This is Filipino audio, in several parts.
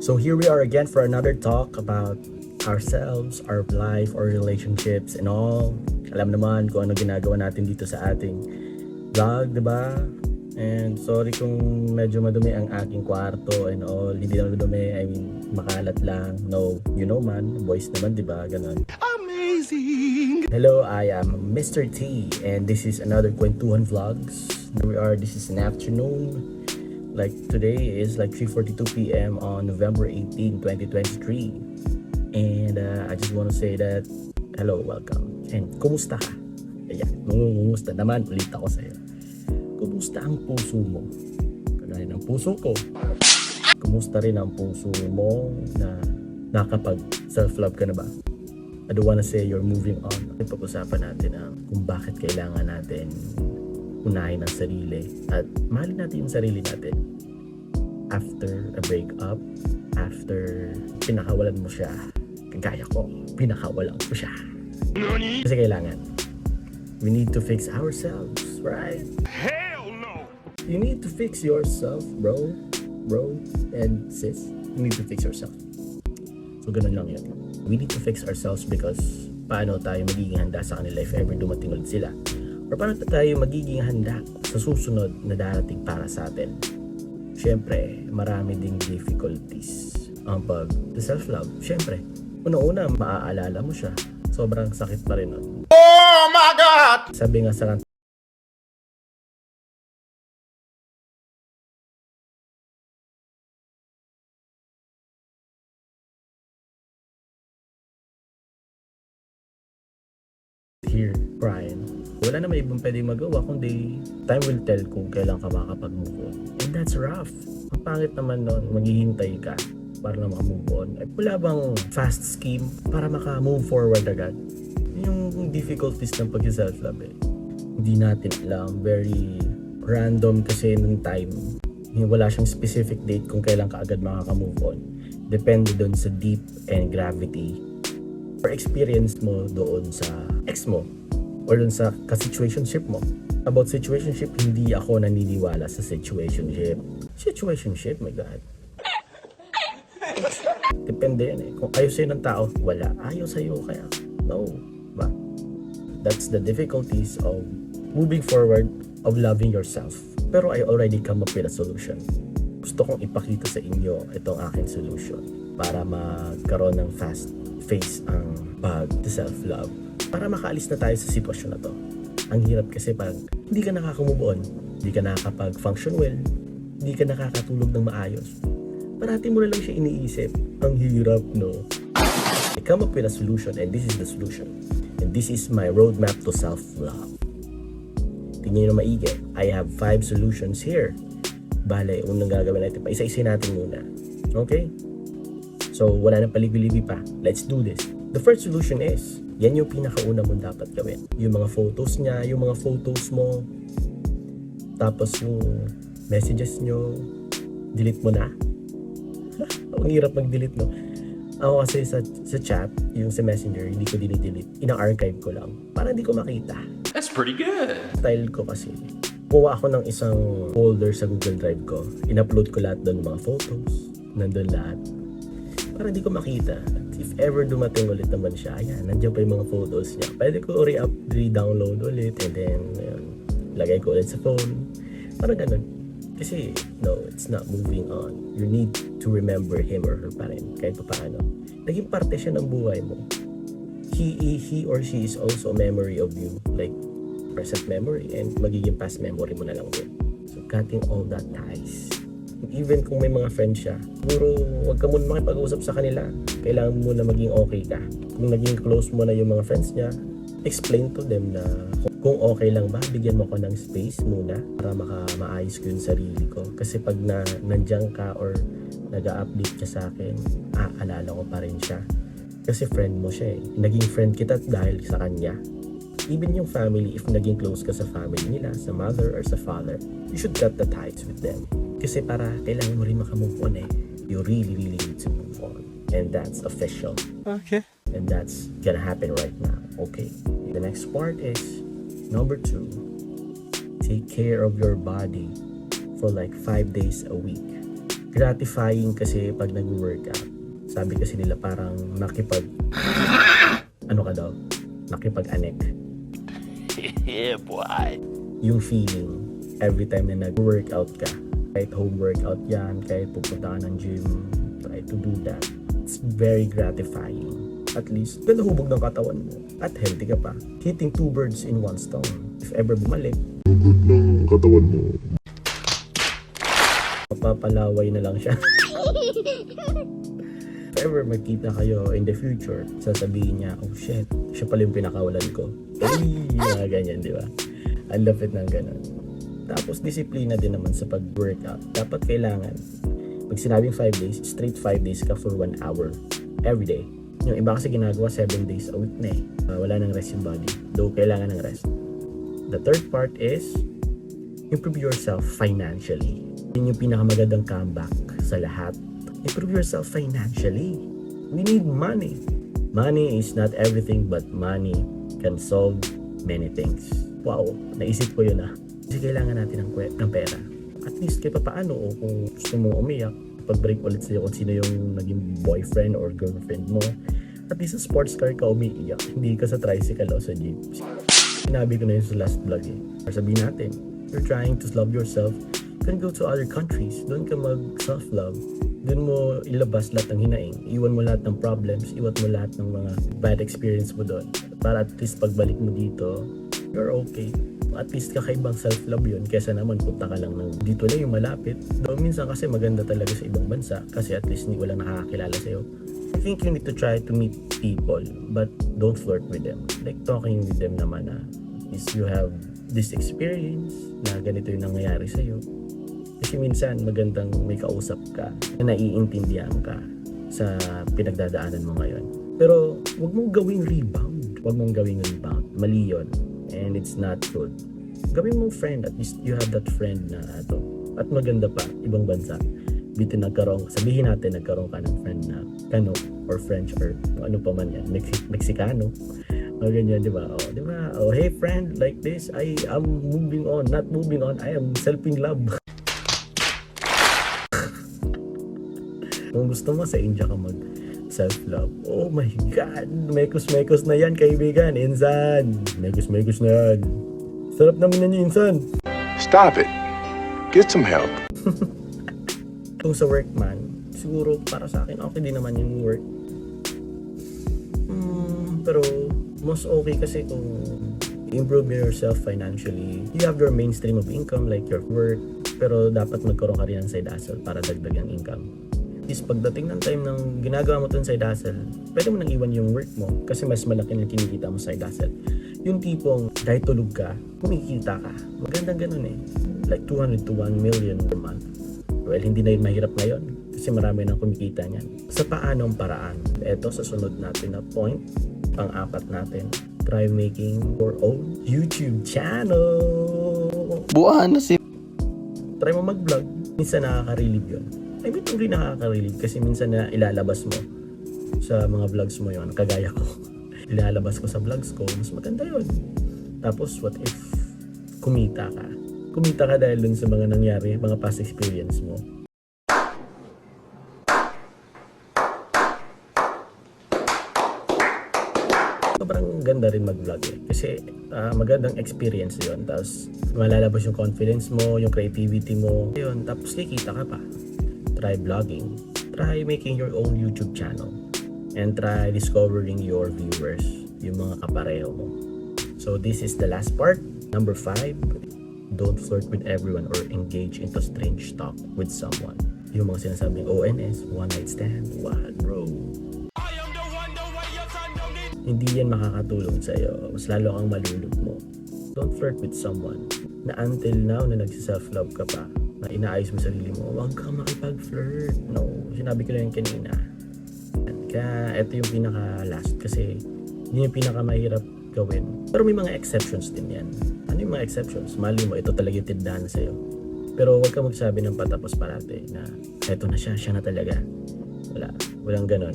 So here we are again for another talk about ourselves, our life, our relationships, and all. Alam naman kung ano ginagawa natin dito sa ating vlog, diba? And sorry kung medyo madumi ang aking kwarto and all. Hindi naman madumi, I mean, makalat lang. No, you know man, boys naman, diba? Ganon. Amazing! Hello, I am Mr. T, and this is another Kwentuhan Vlogs. This is an afternoon. Like today is like 3:42 p.m. on November 18, 2023. And I just want to say that hello, welcome. And kumusta ka? Ayan, kumusta naman ulit ako sa'yo. Kumusta ang puso mo? Kagaya ng puso ko. Kumusta rin ang puso mo na nakapag self-love ka na ba? I don't wanna say you're moving on. Pag-usapan natin kung bakit kailangan natin unahin ang sarili at mahalin natin yung sarili natin after a breakup, after pinakawalan mo siya, kagaya ko, pinakawalan ko siya. Kasi kailangan, we need to fix ourselves, right? Hell no! You need to fix yourself, bro, and sis, you need to fix yourself. So ganun lang yun. We need to fix ourselves because paano tayo magiging handa sa kanila if ever dumating ulit sila? Or paano tayo magiging handa sa susunod na darating para sa atin? Siyempre, marami ding difficulties ang self-love. Siyempre, una-una, maaalala mo siya. Sobrang sakit pa rin nun. Oh my God! Sabi nga sa here, Brian, wala na may ibang pwedeng magawa kundi time will tell kung kailan ka makakapag-move on. And that's rough. Ang pangit naman nun, maghihintay ka para na maka-move on. Ay, wala bang fast scheme para maka-move forward agad? Yung difficulties ng pag-self-love hindi natin alam. Very random kasi ng time. Wala siyang specific date kung kailan ka agad makaka-move on. Depende doon sa deep and gravity or experience mo doon sa ex mo or doon sa ka-situationship mo. About situationship, hindi ako naniniwala sa situationship. Situationship, my God. Depende yan Kung ayaw sa'yo ng tao, wala. Ayaw sa'yo, kaya no. Ba? That's the difficulties of moving forward, of loving yourself. Pero I already come up with a solution. Gusto kong ipakita sa inyo itong aking solution para magkaroon ng fast face ang self-love. Para makaalis na tayo sa sitwasyon na to. Ang hirap kasi pag hindi ka nakaka-move on, hindi ka nakakapag-function well, hindi ka nakakatulog ng maayos. Parati mo na lang siya iniisip. Ang hirap, no? I come up with a solution and this is the solution. And this is my roadmap to self-love. Tingnan nyo na maigi. I have 5 solutions here. Bale, unang gagawin natin pa. Isa-isa natin muna. Okay? So, wala nang palibi-libi pa. Let's do this. The first solution is, yan yung pinakauna mo dapat gawin. Yung mga photos niya, yung mga photos mo, tapos yung messages nyo, delete mo na. Ang hirap mag-delete, no? Ako kasi sa chat, yung sa messenger, hindi ko dinidelete. Ina-archive ko lang para hindi ko makita. That's pretty good. Style ko kasi. Kuha ako ng isang folder sa Google Drive ko. In-upload ko lahat doon mga photos. Nandun lahat. Para hindi ko makita. If ever dumating ulit naman siya, ayan, nandiyan pa yung mga photos niya. Pwede ko re-download ulit and then lagay ko ulit sa phone. Parang ganun. Kasi, no, it's not moving on. You need to remember him or her pa rin. Kahit pa paano. Naging parte siya ng buhay mo. He or she is also a memory of you. Like, present memory and magiging past memory mo na lang din. So, cutting all that ties. Even kung may mga friends siya, siguro huwag ka muna makipag-usap sa kanila. Kailangan mo na maging okay ka. Kung naging close mo na yung mga friends niya, explain to them na kung okay lang ba, bigyan mo ko ng space muna para maayos ko yung sarili ko. Kasi pag nandiyan ka or nag-update ka sa akin, aalala ko pa rin siya. Kasi friend mo siya Naging friend kita dahil sa kanya. Even yung family, if naging close ka sa family nila, sa mother or sa father, you should cut the ties with them. Kasi para kailangan mo rin makamove on You really need to move on. And that's official. Okay. And that's gonna happen right now. Okay. The next part is number 2. Take care of your body for like 5 days a week. Gratifying kasi pag nag-workout. Sabi kasi nila parang ano ka daw? Nakipag-anek. Yeah, boy. Yung feeling every time na nag-workout ka, kahit home workout yan, kahit pupunta ka ng gym, try to do that. It's very gratifying. At least, ganda hubog ng katawan mo at healthy ka pa. Hitting 2 birds in 1 stone. If ever bumalik, Good ng katawan mo. mapapalaway na lang siya. If ever magkita kayo in the future, sasabihin niya, oh shit, siya pala yung pinakawalan ko. Ay, mga ganyan, di ba? Ang lapit ng ganun. Tapos, disiplina din naman sa pag-workout. Dapat kailangan, pag sinabing 5 days, straight 5 days ka for 1 hour. Every day. Yung iba kasi ginagawa 7 days a week na eh. Wala nang rest yung body. Though, kailangan ng rest. The third part is, improve yourself financially. Yun yung pinakamagandang comeback sa lahat. Improve yourself financially. We need money. Money is not everything, but money can solve many things. Wow, naisip ko yun ah. Kasi kailangan natin ng pera. At least kahit paano, o kung gusto mo umiyak, pag-break ulit sa'yo kung sino yung naging boyfriend or girlfriend mo, at least sa sports car ka umiiyak. Hindi ka sa tricycle o sa jeep. Sinabi ko na yun sa last vlog eh. Or sabihin natin, you're trying to love yourself, you can go to other countries. Doon ka mag-self-love. Doon mo ilabas lahat ng hinaing. Iwan mo lahat ng problems. Iwan mo lahat ng mga bad experience mo doon. Para at least pagbalik mo dito, you're okay. At least kakaibang self-love yun. Kesa naman punta ka lang ng dito lang yung malapit. Though minsan kasi maganda talaga sa ibang bansa. Kasi at least hindi walang nakakakilala sa'yo. I think you need to try to meet people. But don't flirt with them. Like talking with them naman na is you have this experience na ganito yung nangyayari sa'yo. Kasi minsan magandang may kausap ka na naiintindihan ka sa pinagdadaanan mo ngayon. Pero wag mong gawing rebound. Wag mong gawing rebound. Mali yun. And it's not good. Gawin mong friend. At least you have that friend na ito. At maganda pa, ibang bansa. Sabihin natin nagkaroon ka ng friend na Kano or French or ano pa man yan. Mexicano. O ganyan, di ba? Di ba? Hey friend, like this, I am moving on. Not moving on. I am self-in love. Kung gusto mo, sa India ka mag self-love. Oh my God! Mekos-mekos na yan, kaibigan. Insan! Mekos-mekos na yan. Sarap naman na niyo, Insan. Stop it. Get some help. Kung sa work man, siguro para sa akin, okay din naman yung work. Pero, most okay kasi kung improve yourself financially. You have your mainstream of income like your work, pero dapat magkaroon ka rin ng side hustle para dagdag ang income. Is pagdating ng time ng ginagawa mo itong side hustle, pwede mo nang iwan yung work mo kasi mas malaki na kinikita mo side hustle. Yung tipong kahit tulog ka, kumikita ka. Magandang ganun eh. Like 200 to 1 million per month. Well, hindi na yun mahirap ngayon kasi marami nang kumikita niyan. Sa paanong paraan? Ito sa sunod natin na point, pang-apat natin, try making your own YouTube channel. Buwan na si... Try mo mag-vlog. Minsan nakaka-relieve yun. I mean, hindi nakaka-relieve kasi minsan na ilalabas mo sa mga vlogs mo yon, kagaya ko. Ilalabas ko sa vlogs ko, mas maganda yun. Tapos, what if kumita ka? Kumita ka dahil dun sa mga nangyari, mga past experience mo. Sobrang ganda rin mag-vlog eh. Kasi magandang experience yun. Tapos malalabas yung confidence mo, yung creativity mo. Yun, tapos kikita ka pa. Try vlogging. Try making your own YouTube channel. And try discovering your viewers, yung mga kapareho mo. So this is the last part. Number 5, don't flirt with everyone or engage into strange talk with someone. Yung mga sinasabing ONS, one night stand, what bro? Hindi yan makakatulong sa'yo. Mas lalo kang malulog mo. Don't flirt with someone na until now na nagsiself-love ka pa, na inaayos mo sarili mo, huwag kang makipag-flirt. No, sinabi ko lang yung kanina. Kaya ito yung pinaka-last kasi yun yung pinaka-mahirap gawin. Pero may mga exceptions din yan. Ano yung mga exceptions? Mali mo, ito talaga yung tindahan sa'yo. Pero huwag ka magsabi ng patapos parate na eto na siya na talaga. Walang ganon.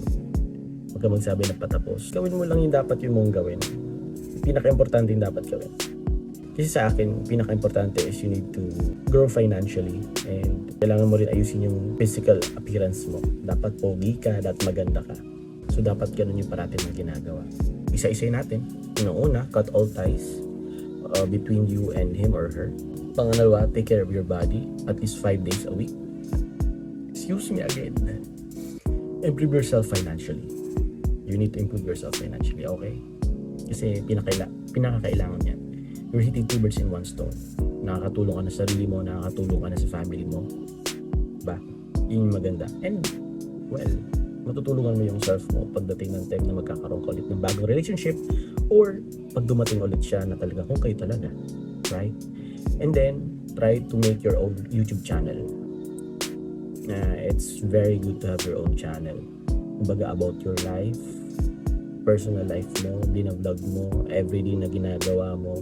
Huwag ka magsabi ng patapos. Gawin mo lang yung dapat yung mong gawin. Yung pinaka-importante yung dapat gawin. Kasi sa akin, pinaka-importante is you need to grow financially and Kailangan mo rin ayusin yung physical appearance mo. Dapat pogi ka, dapat maganda ka. So, dapat ganun yung parati mong ginagawa. Isa-isay natin. Una, cut all ties between you and him or her. Pangalawa, take care of your body at least 5 days a week. Excuse me again. Improve yourself financially. You need to improve yourself financially, okay? Kasi pinakakailangan yan. You're hitting 2 birds in 1 stone. Nakakatulong ka na sa sarili mo, nakakatulong ka na sa family mo. Ba? Yun yung maganda. And, well, matutulungan mo yung self mo pagdating ng time na magkakaroon ka ulit ng bagong relationship or pag dumating ulit siya na talaga kung kayo talaga. Right? And then, try to make your own YouTube channel. It's very good to have your own channel. Kumbaga about your life, personal life mo, bina-vlog mo, everyday na ginagawa mo.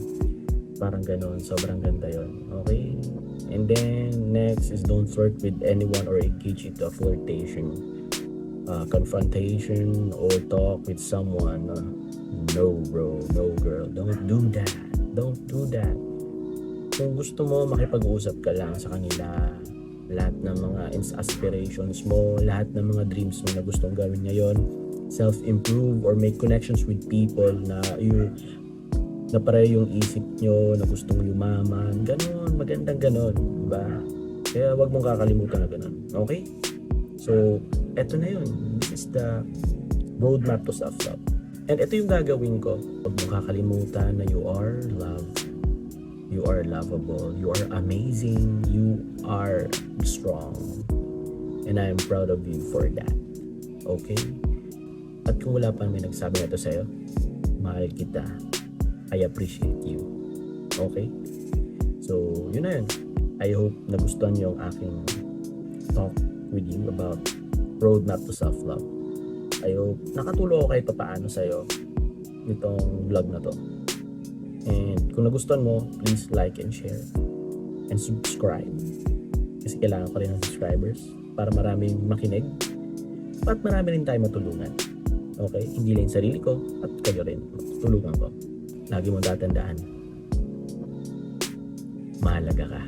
Parang ganon, sobrang ganda yon. Okay? And then, next is don't flirt with anyone or engage into a flirtation, confrontation, or talk with someone. No bro, no girl, don't do that. Don't do that. Kung gusto mo, makipag-usap ka lang sa kanila. Lahat ng mga aspirations mo, lahat ng mga dreams mo na gustong gawin ngayon, self-improve or make connections with people na pareho yung isip nyo, na gustong yumaman, ganon, magandang ganon, diba? Kaya wag mong kakalimutan na ganon, okay? So, eto na yun. This is the roadmap to self-love. And ito yung gagawin ko. Wag mong kakalimutan na you are loved. You are lovable. You are amazing. You are strong. And I am proud of you for that. Okay? At kung wala pa may nagsabi na ito sa'yo, mahal kita. I appreciate you. Okay? So, yun na yun. I hope nagustuhan niyo ang aking talk with you about roadmap to self-love. I hope nakatulong ako kahit papaano sa'yo nitong vlog na to. And kung nagustuhan mo, please like and share and subscribe. Kasi kailangan ko rin ng subscribers para maraming makinig at marami rin tayo matulungan. Okay? Hindi lang yung sarili ko at kayo rin. Matutulungan ko. Lagi mong tatandaan, mahalaga ka.